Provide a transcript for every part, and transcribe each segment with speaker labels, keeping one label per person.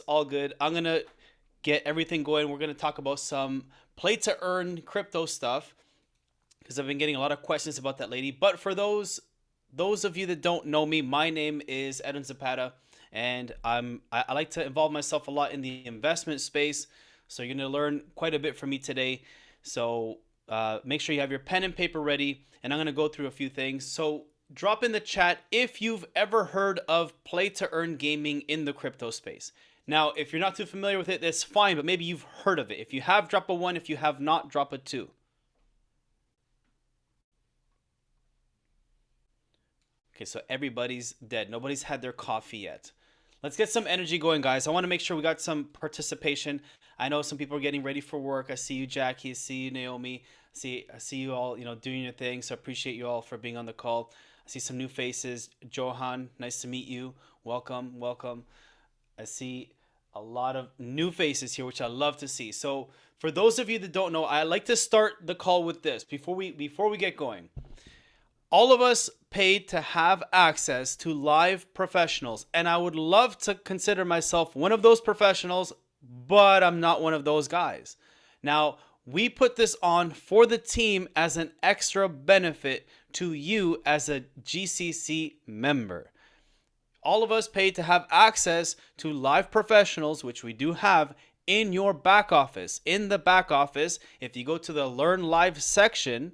Speaker 1: all good. I'm gonna get everything going. We're gonna talk about some play to earn crypto stuff because I've been getting a lot of questions about that lady. But for those of you that don't know me, my name is Edwin Zapata, and I like to involve myself a lot in the investment space. So you're gonna learn quite a bit from me today. So make sure you have your pen and paper ready, and I'm gonna go through a few things. So drop in the chat if you've ever heard of play to earn gaming in the crypto space. Now, if you're not too familiar with it, that's fine, but maybe you've heard of it. If you have, drop a one. If you have not, drop a two. Okay, so everybody's dead. Nobody's had their coffee yet. Let's get some energy going, guys. I want to make sure we got some participation. I know some people are getting ready for work. I see you, Jackie. I see you, Naomi. I see you all, doing your thing. So I appreciate you all for being on the call. I see some new faces. Johan, nice to meet you. Welcome, welcome. I see a lot of new faces here, which I love to see. So for those of you that don't know, I like to start the call with this before we get going. All of us paid to have access to live professionals, and I would love to consider myself one of those professionals, but I'm not one of those guys. Now, we put this on for the team as an extra benefit to you as a GCC member. All of us paid to have access to live professionals, which we do have in your back office. In the back office, if you go to the Learn Live section,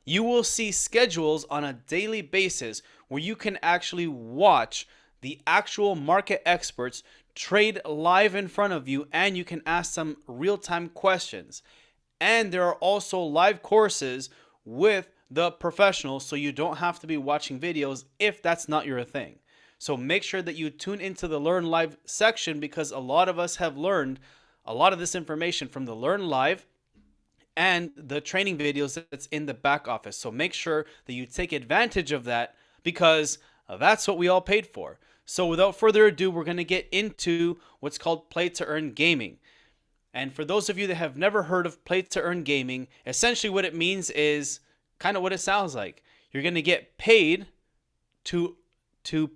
Speaker 1: you will see schedules on a daily basis where you can actually watch the actual market experts trade live in front of you, and you can ask some real-time questions. And there are also live courses with the professionals, so you don't have to be watching videos if that's not your thing. So make sure that you tune into the Learn Live section, because a lot of us have learned a lot of this information from the Learn Live and the training videos that's in the back office. So make sure that you take advantage of that, because that's what we all paid for. So without further ado, we're going to get into what's called play to earn gaming. And for those of you that have never heard of play to earn gaming, essentially what it means is kind of what it sounds like. You're going to get paid to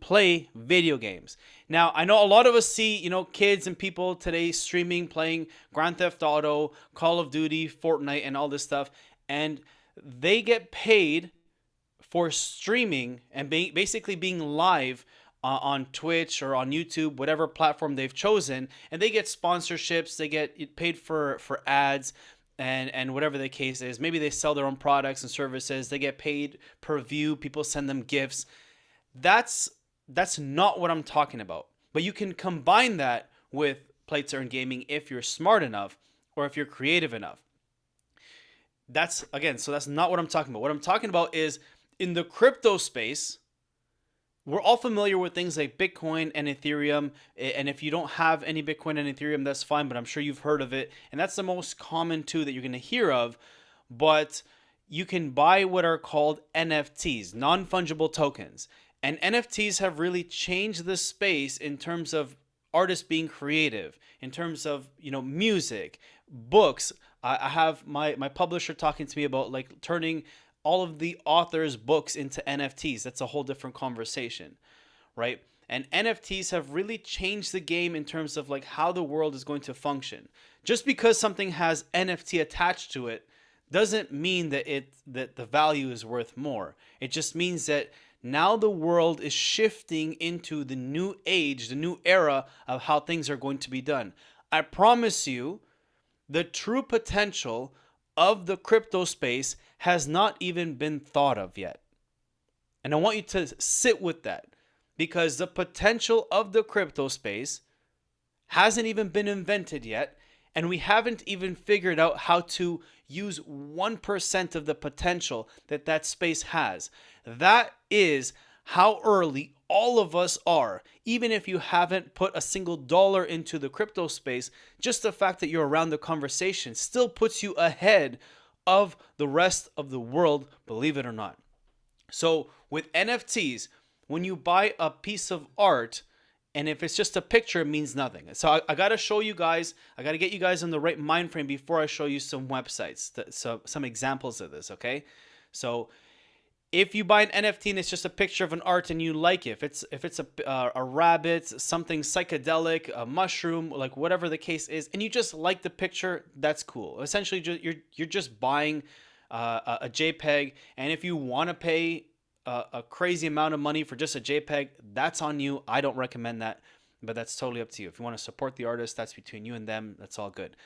Speaker 1: play video games. Now, I know a lot of us see, kids and people today streaming, playing Grand Theft Auto, Call of Duty, Fortnite, and all this stuff, and they get paid for streaming and basically being live on Twitch or on YouTube, whatever platform they've chosen, and they get sponsorships, they get paid for ads, and whatever the case is. Maybe they sell their own products and services. They get paid per view. People send them gifts. That's not what I'm talking about. But you can combine that with play to earn gaming if you're smart enough or if you're creative enough. So that's not what I'm talking about. What I'm talking about is in the crypto space, we're all familiar with things like Bitcoin and Ethereum. And if you don't have any Bitcoin and Ethereum, that's fine, but I'm sure you've heard of it. And that's the most common two that you're going to hear of. But you can buy what are called NFTs, non-fungible tokens. And NFTs have really changed the space in terms of artists being creative, in terms of, music, books. I have my publisher talking to me about like turning all of the authors' books into NFTs. That's a whole different conversation, right? And NFTs have really changed the game in terms of like how the world is going to function. Just because something has NFT attached to it doesn't mean that the value is worth more. It just means that now the world is shifting into the new age, the new era of how things are going to be done. I promise you, the true potential of the crypto space has not even been thought of yet. And I want you to sit with that, because the potential of the crypto space hasn't even been invented yet. And we haven't even figured out how to use 1% of the potential that space has. That is how early all of us are. Even if you haven't put a single dollar into the crypto space, just the fact that you're around the conversation still puts you ahead of the rest of the world, believe it or not. So with NFTs, when you buy a piece of art, and if it's just a picture, it means nothing. So I got to show you guys, I got to get you guys in the right mind frame before I show you some websites, some examples of this, okay? So If you buy an NFT and it's just a picture of an art and you like it, if it's a rabbit, something psychedelic, a mushroom, like whatever the case is, and you just like the picture, that's cool. Essentially, you're just buying a JPEG, and if you want to pay a crazy amount of money for just a JPEG, that's on you. I don't recommend that, but that's totally up to you. If you want to support the artist, that's between you and them. That's all good.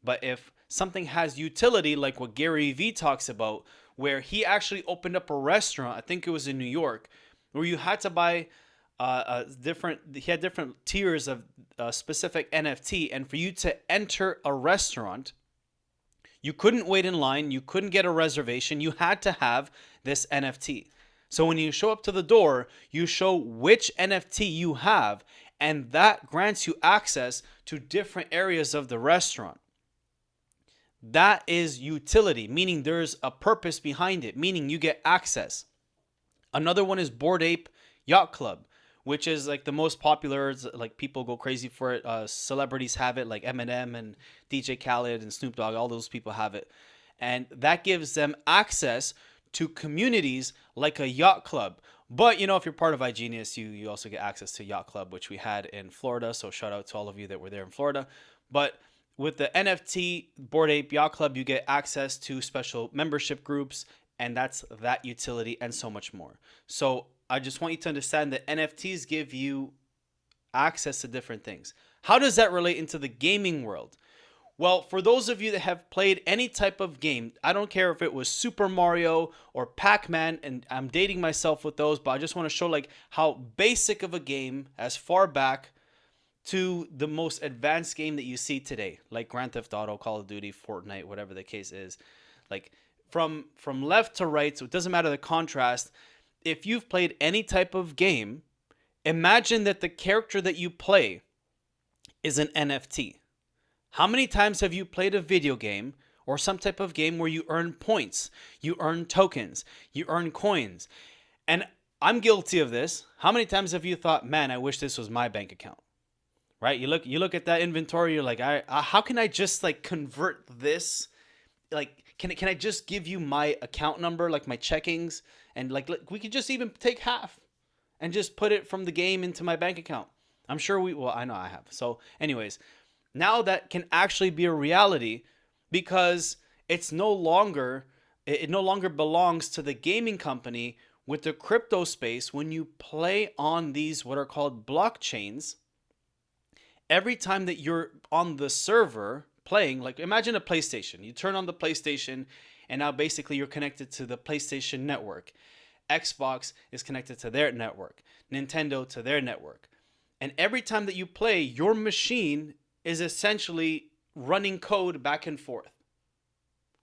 Speaker 1: But if something has utility, like what Gary Vee talks about, where he actually opened up a restaurant, I think it was in New York, where you had to buy he had different tiers of specific NFT, and for you to enter a restaurant, you couldn't wait in line, you couldn't get a reservation, you had to have this NFT. So when you show up to the door, you show which NFT you have, and that grants you access to different areas of the restaurant. That is utility, meaning there's a purpose behind it, meaning you get access. Another one is Bored Ape Yacht Club, which is like the most popular. It's like people go crazy for it. Celebrities have it, like Eminem and DJ Khaled and Snoop Dogg. All those people have it, and that gives them access to communities like a yacht club. But if you're part of iGenius, you also get access to Yacht Club, which we had in Florida. So shout out to all of you that were there in Florida. But with the NFT Bored Ape Yacht Club, you get access to special membership groups, and that's that utility and so much more. So I just want you to understand that NFTs give you access to different things. How does that relate into the gaming world? Well, for those of you that have played any type of game, I don't care if it was Super Mario or Pac-Man, and I'm dating myself with those, but I just want to show like how basic of a game, as far back to the most advanced game that you see today, like Grand Theft Auto, Call of Duty, Fortnite, whatever the case is. Like from left to right, so it doesn't matter the contrast. If you've played any type of game, imagine that the character that you play is an NFT. How many times have you played a video game or some type of game where you earn points, you earn tokens, you earn coins? And I'm guilty of this. How many times have you thought, man, I wish this was my bank account? Right? You look at that inventory, you're like, how can I just like convert this? Like, can I just give you my account number, like my checkings? And like we could just even take half and just put it from the game into my bank account. I'm sure I know I have. So anyways, now that can actually be a reality, because it no longer belongs to the gaming company. With the crypto space, when you play on these what are called blockchains, every time that you're on the server playing, like imagine a PlayStation, you turn on the PlayStation and now basically you're connected to the PlayStation network. Xbox is connected to their network, Nintendo to their network. And every time that you play, your machine is essentially running code back and forth,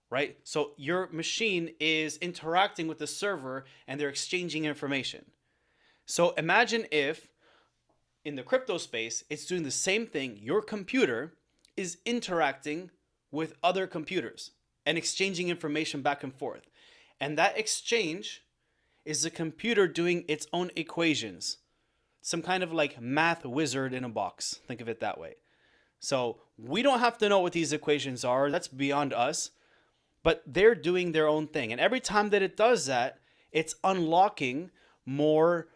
Speaker 1: right? So your machine is interacting with the server and they're exchanging information. So imagine if in the crypto space, it's doing the same thing. Your computer is interacting with other computers and exchanging information back and forth. And that exchange is the computer doing its own equations. Some kind of like math wizard in a box. Think of it that way. So we don't have to know what these equations are. That's beyond us. But they're doing their own thing. And every time that it does that, it's unlocking more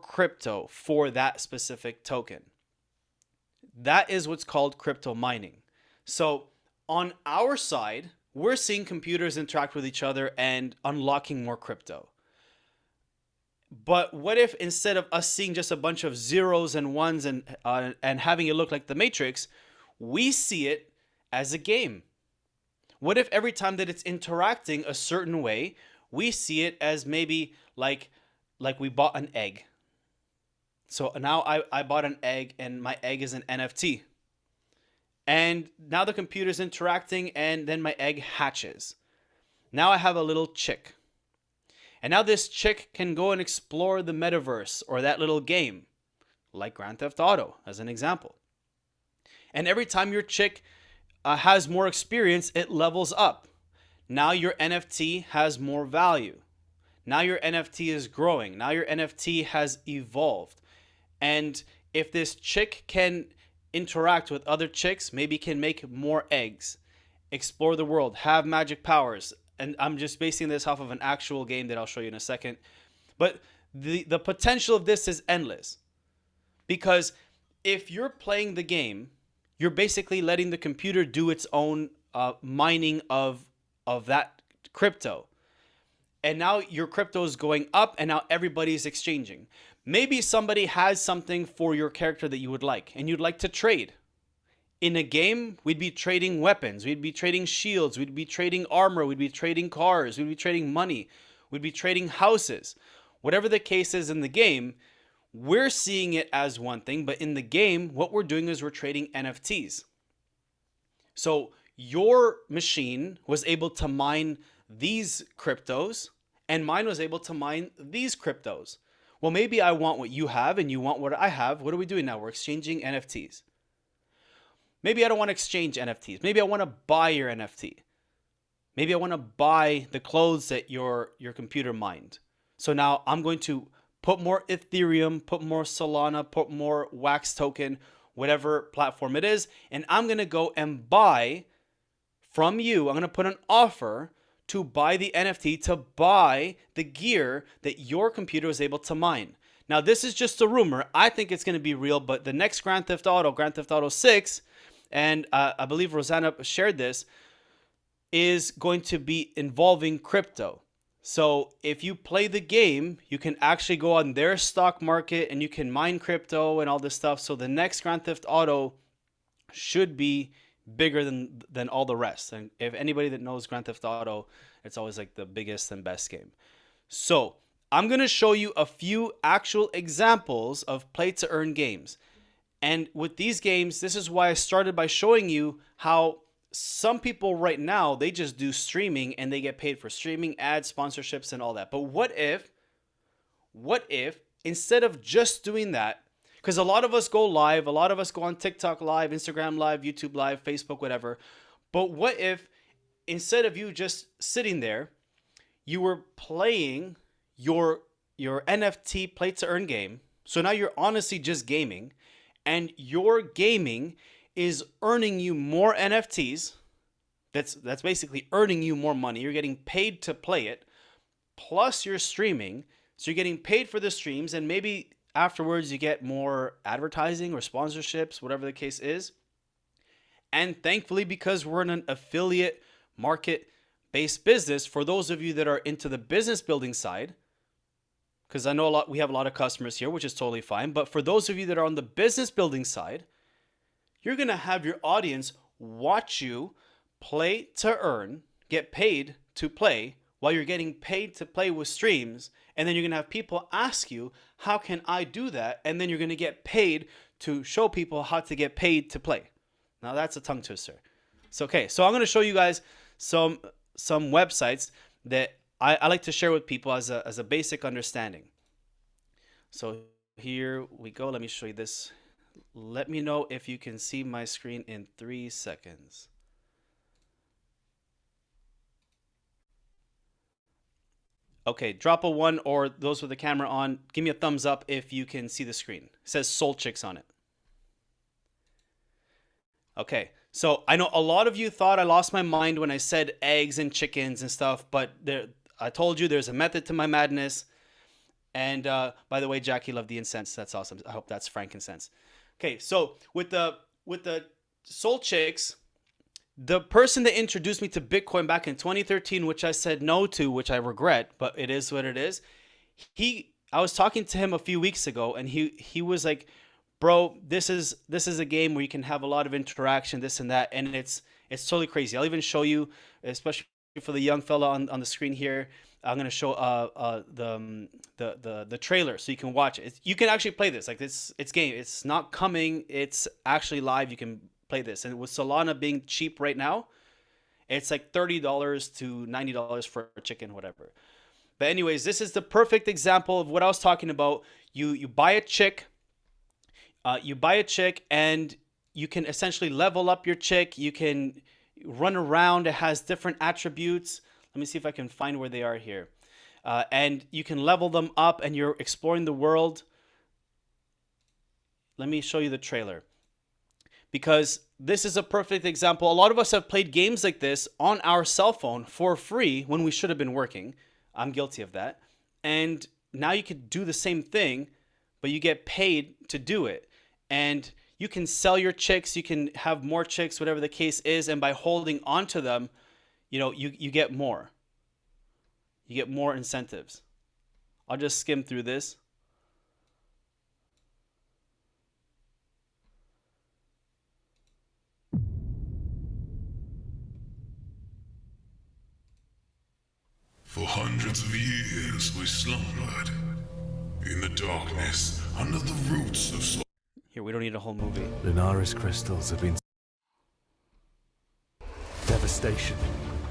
Speaker 1: crypto for that specific token. That is what's called crypto mining. So on our side, we're seeing computers interact with each other and unlocking more crypto. But what if instead of us seeing just a bunch of zeros and ones and having it look like the Matrix, we see it as a game? What if every time that it's interacting a certain way, we see it as maybe like we bought an egg. So now I bought an egg and my egg is an NFT. And now the computer's interacting and then my egg hatches. Now I have a little chick. And now this chick can go and explore the metaverse or that little game, like Grand Theft Auto as an example. And every time your chick has more experience, it levels up. Now your NFT has more value. Now your NFT is growing. Now your NFT has evolved. And if this chick can interact with other chicks, maybe can make more eggs, explore the world, have magic powers, and I'm just basing this off of an actual game that I'll show you in a second. But the potential of this is endless, because if you're playing the game, you're basically letting the computer do its own mining of that crypto. And now your crypto is going up, and now everybody's exchanging. Maybe somebody has something for your character that you would like, and you'd like to trade. In a game, we'd be trading weapons, we'd be trading shields, we'd be trading armor, we'd be trading cars, we'd be trading money, we'd be trading houses. Whatever the case is in the game, we're seeing it as one thing, but in the game, what we're doing is we're trading NFTs. So your machine was able to mine these cryptos, and mine was able to mine these cryptos. Well, maybe I want what you have and you want what I have. What are we doing now? We're exchanging NFTs. Maybe I don't want to exchange NFTs. Maybe I want to buy your NFT. Maybe I want to buy the clothes that your computer mined. So now I'm going to put more Ethereum, put more Solana, put more Wax token, whatever platform it is, and I'm going to go and buy from you. I'm going to put an offer to buy the NFT, to buy the gear that your computer is able to mine. Now, this is just a rumor. I think it's going to be real, but the next Grand Theft Auto 6, and I believe Rosanna shared this, is going to be involving crypto. So if you play the game, you can actually go on their stock market and you can mine crypto and all this stuff. So the next Grand Theft Auto should be bigger than all the rest. And if anybody that knows Grand Theft Auto, it's always like the biggest and best game. So I'm going to show you a few actual examples of play to earn games. And with these games, this is why I started by showing you how some people right now, they just do streaming and they get paid for streaming, ads, sponsorships, and all that. But what if instead of just doing that, because a lot of us go live, a lot of us go on TikTok live, Instagram live, YouTube live, Facebook, whatever. But what if instead of you just sitting there, you were playing your NFT play to earn game? So now you're honestly just gaming, and your gaming is earning you more NFTs. That's basically earning you more money. You're getting paid to play it, plus you're streaming. So you're getting paid for the streams, and maybe afterwards you get more advertising or sponsorships, whatever the case is. And thankfully, because we're in an affiliate market-based business, for those of you that are into the business building side, because I know we have a lot of customers here, which is totally fine. But for those of you that are on the business building side, you're going to have your audience watch you play to earn, get paid to play, while you're getting paid to play with streams. And then you're going to have people ask you, how can I do that? And then you're going to get paid to show people how to get paid to play. Now that's a tongue twister. So, okay, so I'm going to show you guys some websites that I like to share with people as a basic understanding. So here we go. Let me show you this. Let me know if you can see my screen in 3 seconds. Okay, drop a 1, or those with the camera on, give me a thumbs up if you can see the screen. It says Soul Chicks on it. Okay, so I know a lot of you thought I lost my mind when I said eggs and chickens and stuff, but I told you there's a method to my madness. And by the way, Jackie loved the incense. That's awesome. I hope that's frankincense. Okay, so with the Soul Chicks, the person that introduced me to Bitcoin back in 2013, which I said no to, which I regret, but it is what it is. I was talking to him a few weeks ago, and he was like, "Bro, this is a game where you can have a lot of interaction, this and that, and it's totally crazy." I'll even show you, especially for the young fella on the screen here. I'm gonna show the trailer so you can watch it. You can actually play this. Like it's game. It's not coming. It's actually live. You can play this. And with Solana being cheap right now, it's like $30 to $90 for a chicken, whatever. But anyways, this is the perfect example of what I was talking about. You buy a chick. And you can essentially level up your chick. You can run around. It has different attributes. Let me see if I can find where they are here. And you can level them up, and you're exploring the world. Let me show you the trailer. Because this is a perfect example. A lot of us have played games like this on our cell phone for free when we should have been working. I'm guilty of that. And now you could do the same thing, but you get paid to do it. And you can sell your chicks, you can have more chicks, whatever the case is, and by holding on to them, you get more. You get more incentives. I'll just skim through this.
Speaker 2: For hundreds of years we slumbered in the darkness under the roots of
Speaker 1: Here, we don't need a whole movie.
Speaker 3: Lunaris crystals have been devastation,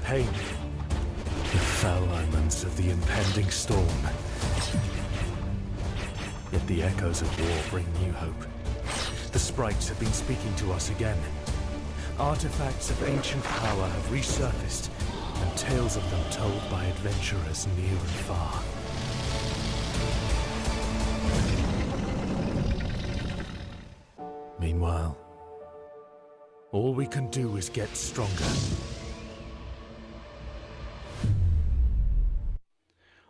Speaker 3: pain, the fell omens of the impending storm. Yet the echoes of war bring new hope. The sprites have been speaking to us again. Artifacts of ancient power have resurfaced, and tales of them told by adventurers near and far. Meanwhile, all we can do is get stronger.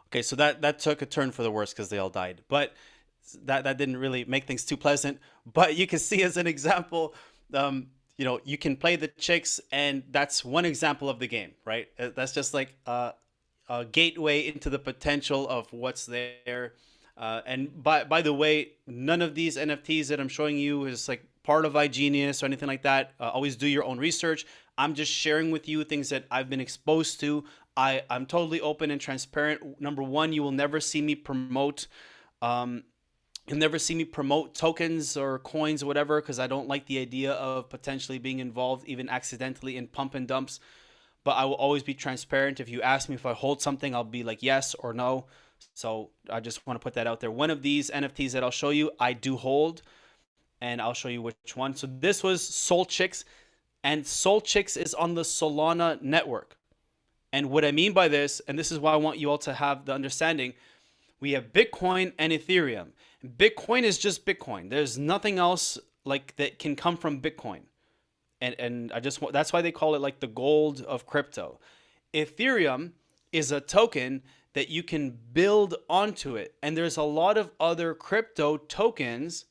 Speaker 1: Okay, so that took a turn for the worse because they all died. But that didn't really make things too pleasant. But you can see as an example, you can play the chicks, and that's one example of the game, right? That's just like a gateway into the potential of what's there. And by the way, none of these NFTs that I'm showing you is like part of iGenius or anything like that. Always do your own research. I'm just sharing with you things that I've been exposed to. I'm totally open and transparent. Number one, you will never see me promote. You'll never see me promote tokens or coins or whatever, because I don't like the idea of potentially being involved, even accidentally, in pump and dumps. But I will always be transparent. If you ask me if I hold something, I'll be like yes or no. So I just want to put that out there. One of these NFTs that I'll show you, I do hold, and I'll show you which one. So this was Soul Chicks, and Soul Chicks is on the Solana Network. And what I mean by this, and this is why I want you all to have the understanding, we have Bitcoin and Ethereum. Bitcoin is just Bitcoin. There's nothing else like that can come from Bitcoin. And that's why they call it like the gold of crypto. Ethereum is a token that you can build onto it. And there's a lot of other crypto tokens,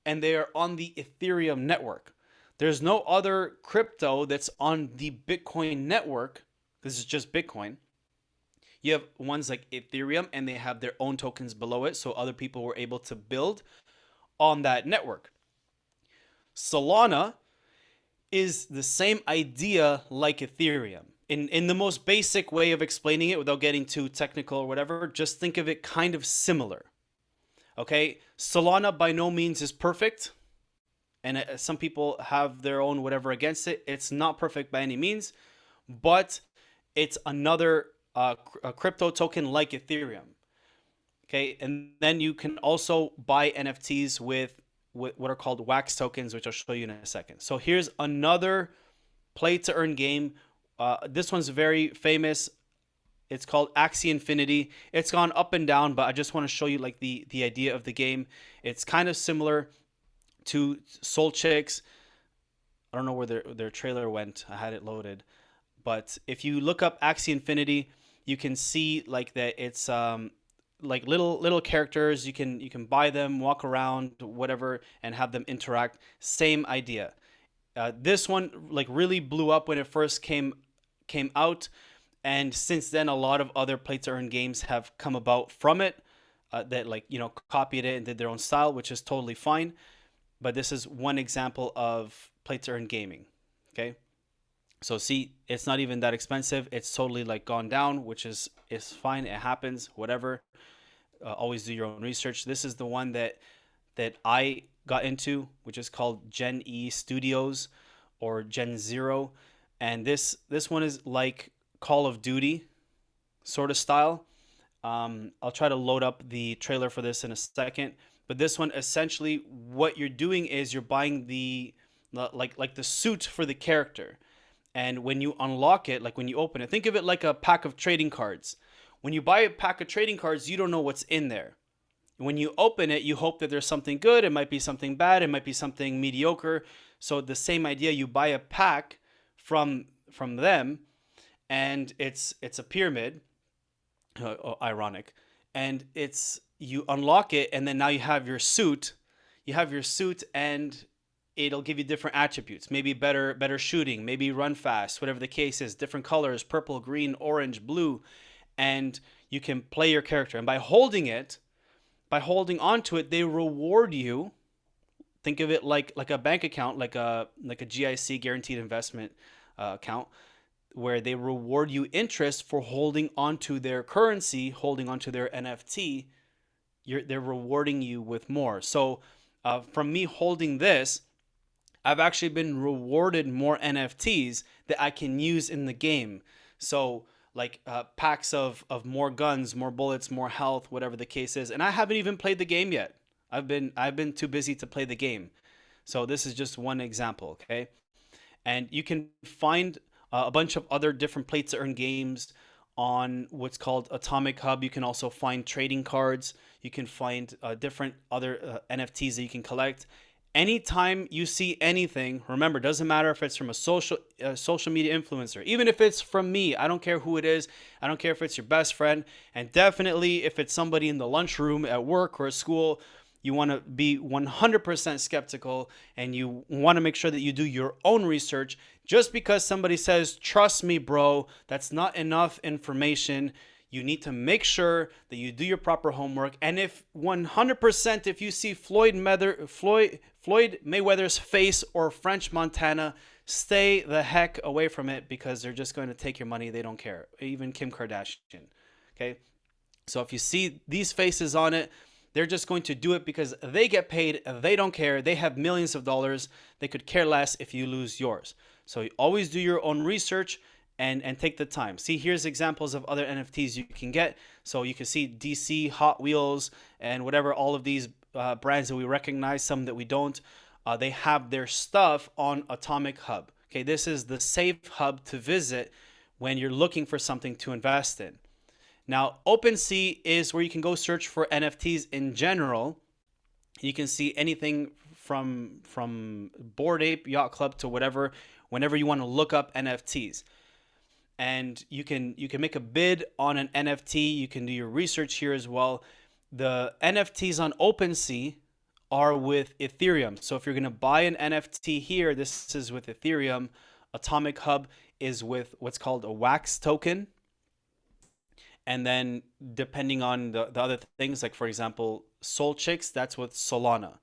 Speaker 1: and they are on the Ethereum network. There's no other crypto that's on the Bitcoin network. This is just Bitcoin. You have ones like Ethereum, and they have their own tokens below it, so other people were able to build on that network. Solana is the same idea like Ethereum. In the most basic way of explaining it, without getting too technical or whatever, just think of it kind of similar. Okay? Solana by no means is perfect, and some people have their own whatever against it. It's not perfect by any means, but it's another a crypto token like Ethereum. Okay, and then you can also buy NFTs with what are called wax tokens, which I'll show you in a second. So here's another play to earn game. This one's very famous. It's called AXI Infinity. It's gone up and down, but I just want to show you like the idea of the game. It's kind of similar to Soul Chicks. I don't know where their trailer went. I had it loaded. But if you look up AXI Infinity, you can see like that it's like little characters. You can buy them, walk around, whatever, and have them interact. Same idea. This one like really blew up when it first came out, and since then a lot of other play to earn games have come about from it that copied it and did their own style, which is totally fine. But this is one example of play to earn gaming. Okay. So see, it's not even that expensive. It's totally like gone down, which is fine. It happens, whatever. Always do your own research. This is the one that I got into, which is called Gen E Studios or Gen Zero. And this one is like Call of Duty sort of style. I'll try to load up the trailer for this in a second. But this one, essentially, what you're doing is you're buying the suit for the character. And when you unlock it, like when you open it, think of it like a pack of trading cards. When you buy a pack of trading cards, you don't know what's in there. When you open it, you hope that there's something good. It might be something bad. It might be something mediocre. So the same idea, you buy a pack from them, and it's a pyramid, ironic, and it's, you unlock it, and then now you have your suit. And it'll give you different attributes, maybe better shooting, maybe run fast, whatever the case is, different colors, purple, green, orange, blue, and you can play your character. And by holding onto it, they reward you. Think of it like a bank account, like a GIC, guaranteed investment account, where they reward you interest for holding onto their currency, holding onto their NFT. They're rewarding you with more. So from me holding this, I've actually been rewarded more NFTs that I can use in the game. So like packs of more guns, more bullets, more health, whatever the case is. And I haven't even played the game yet. I've been too busy to play the game. So this is just one example, okay? And you can find a bunch of other different play to earn games on what's called Atomic Hub. You can also find trading cards. You can find different other NFTs that you can collect. Anytime you see anything, remember, doesn't matter if it's from a social media influencer, even if it's from me, I don't care who it is. I don't care if it's your best friend. And definitely if it's somebody in the lunchroom at work or at school, you want to be 100% skeptical, and you want to make sure that you do your own research. Just because somebody says, trust me, bro, that's not enough information. You need to make sure that you do your proper homework. And if 100%, if you see Floyd Mayweather's face or French Montana, stay the heck away from it, because they're just going to take your money. They don't care. Even Kim Kardashian. Okay. So if you see these faces on it, they're just going to do it because they get paid. They don't care. They have millions of dollars. They could care less if you lose yours. So you always do your own research and take the time. See, here's examples of other NFTs you can get. So you can see DC, Hot Wheels, and whatever, all of these brands that we recognize, some that we don't. They have their stuff on Atomic Hub. Okay, this is the safe hub to visit when you're looking for something to invest in. Now, OpenSea is where you can go search for NFTs in general. You can see anything from Bored Ape Yacht Club to whatever, whenever you want to look up NFTs. And you can make a bid on an NFT. You can do your research here as well. The NFTs on OpenSea are with Ethereum. So if you're going to buy an NFT here, this is with Ethereum. Atomic Hub is with what's called a wax token. And then depending on the other things, like for example, Soul Chicks, that's with Solana.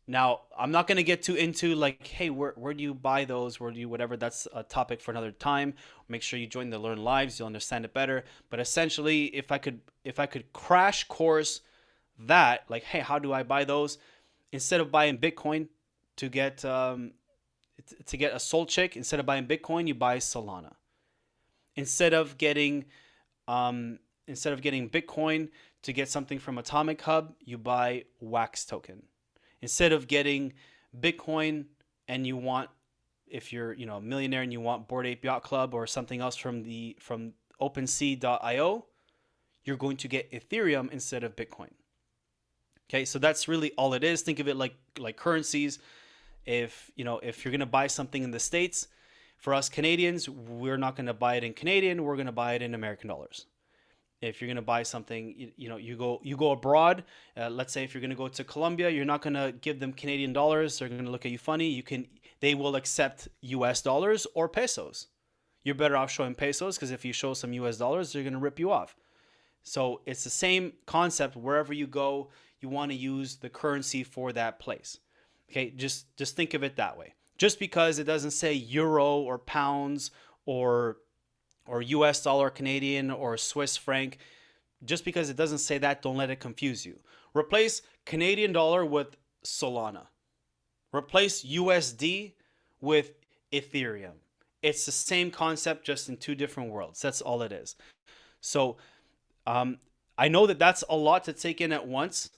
Speaker 1: Now, I'm not going to get too into like, hey, where do you buy those? Where do you whatever? That's a topic for another time. Make sure you join the Learn Lives. You'll understand it better. But essentially, if I could crash course that, like, hey, how do I buy those? Instead of buying Bitcoin to get a Soul Chick, instead of buying Bitcoin, you buy Solana. Instead of getting Bitcoin to get something from Atomic Hub, you buy Wax token. Instead of getting Bitcoin and you want, if you're a millionaire and you want Bored Ape Yacht Club or something else from OpenSea.io, you're going to get Ethereum instead of Bitcoin. Okay, so that's really all it is. Think of it like currencies. If you're going to buy something in the States, for us Canadians, we're not going to buy it in Canadian. We're going to buy it in American dollars. If you're going to buy something, you go abroad. Let's say if you're going to go to Colombia, you're not going to give them Canadian dollars. They're going to look at you funny. They will accept US dollars or pesos. You're better off showing pesos, because if you show some US dollars, they're going to rip you off. So it's the same concept. Wherever you go, you want to use the currency for that place. Okay, just think of it that way. Just because it doesn't say euro or pounds or US dollar, Canadian, or Swiss franc, just because it doesn't say that, don't let it confuse you. Replace Canadian dollar with Solana. Replace USD with Ethereum. It's the same concept, just in two different worlds. That's all it is. So I know that that's a lot to take in at once.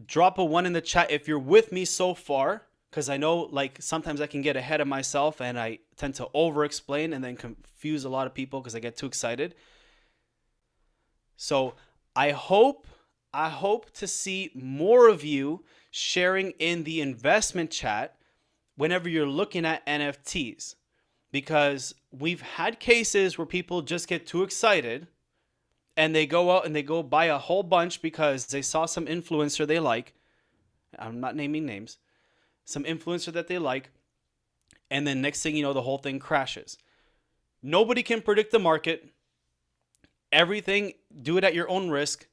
Speaker 1: Drop a 1 in the chat if you're with me so far, because I know like sometimes I can get ahead of myself and I tend to over explain and then confuse a lot of people because I get too excited. So I hope to see more of you sharing in the investment chat. whenever you're looking at NFTs, because we've had cases where people just get too excited and they go out and they go buy a whole bunch because they saw some influencer they like. I'm not naming names. Some influencer that they like. And then next thing you know, the whole thing crashes. Nobody can predict the market. Everything, do it at your own risk.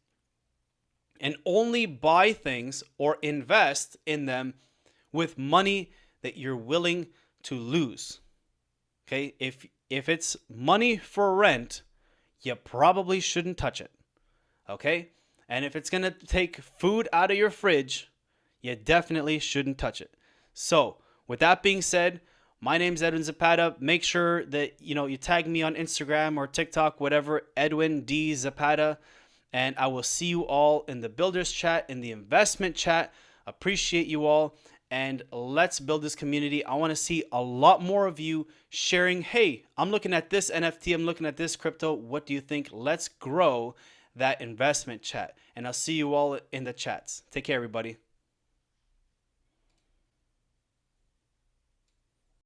Speaker 1: And only buy things or invest in them with money that you're willing to lose. Okay? If it's money for rent, you probably shouldn't touch it. Okay? And if it's going to take food out of your fridge, you definitely shouldn't touch it. So, with that being said, my name's Edwin Zapata. Make sure that you tag me on Instagram or TikTok, whatever, Edwin D Zapata, and I will see you all in the builders chat, in the investment chat. Appreciate you all, and let's build this community. I want to see a lot more of you sharing, hey, I'm looking at this NFT, I'm looking at this crypto. What do you think? Let's grow that investment chat, and I'll see you all in the chats. Take care, everybody.